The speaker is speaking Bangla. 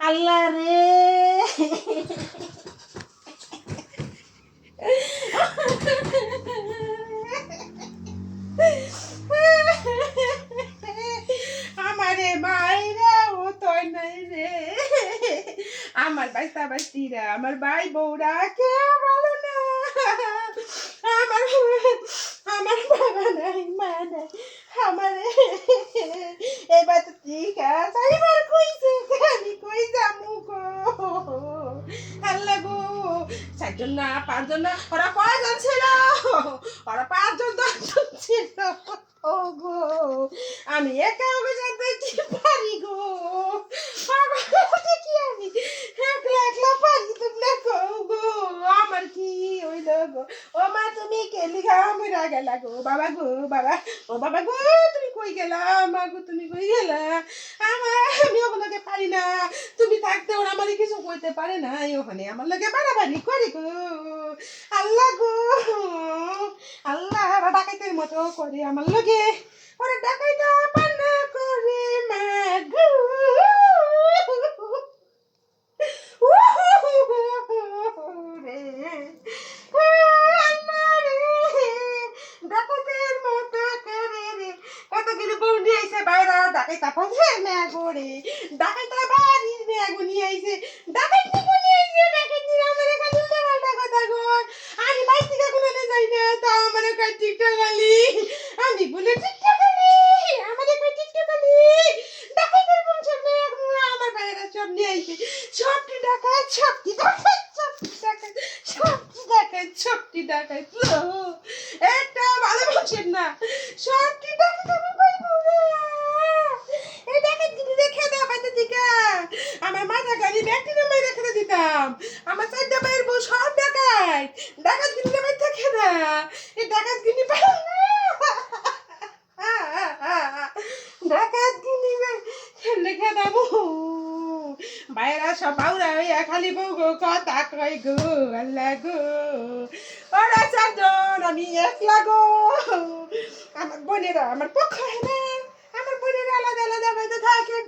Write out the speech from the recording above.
আল্লাহ রে আমারে মাইরা ও তোর নাই রে আমার বাইস্তা বাইস্তিরা আমার ভাই বউরা কেউ ভালো না আমার আমার বাবা নাই মা নাই আমারে এবার তো ঠিক আছে এবার কইছে আমি কই যামু গো আল্লাহ গো চারজন না পাঁচজন না ওরা কয়জন ছিল ওরা 5 জন 10 জন ছিল ও গো আমি একা অভিযান দেখতে পারি গো কি আমি একলা একলা পারি তোমরা গো আমার কি হইল গো ও মা তুমি কেলি গা মরা গেলা গো বাবা ও বাবা গো তুমি কই গেলা মা গো তুমি কই গেলা আমি ওগুলোকে পারি না তুমি থাকতে ওরা আমার কিছু কইতে পারে না ওখানে আমার লগে বাড়াবাড়ি করে গো আল্লাহ গো আল্লাহ ডাকাইতের মতো করে আমার লগে ওরা ডাকাইতা পান্না করে মা গো ডাকাতের মতো করে রে কতগুলো বউনি আইছে বাইরে ডাকাইতা পৌঁছে না করে ডাকাইতা বাড়ি মেগুনি আইছে ডাকাইতে বনি আইছে ডাকাইতে আমারে খালি উল্টা কথা গো আমি বাইতে কোনো যাই না তা আমারে কই টিকটক গালি আমি বলে টিকটক গালি আমারে কই টিকটক গালি ডাকাইতের বংশ মেগু আমার বাইরে সব নিয়ে আইছে সবটি ডাকাত সবটি ডাকাত সবটি ডাকাত একটা ভালো বলছেন না সবটি ডাকাত আমি কইবো এই ডাকাত গিনি রেখে দাও বাইতে দিকা আমার মাথা গালি ব্যাকটেরিয়া মাই রেখে দিতাম আমার চারটা বাইর বউ সব ডাকাত গিনি বাইতে রেখে দা এই ডাকাত গিনি পাই না ডাকাত গিনি রেখে দাও বাইরা সব বাউরা হইয়া খালি বউ গো কথা কই গো আল্লাহ গো ওরা চারজন আমি একলা গো আমার বোনেরা আমার পক্ষ হয় না আমার বোনেরা আলাদা আলাদা হয়তো থাকে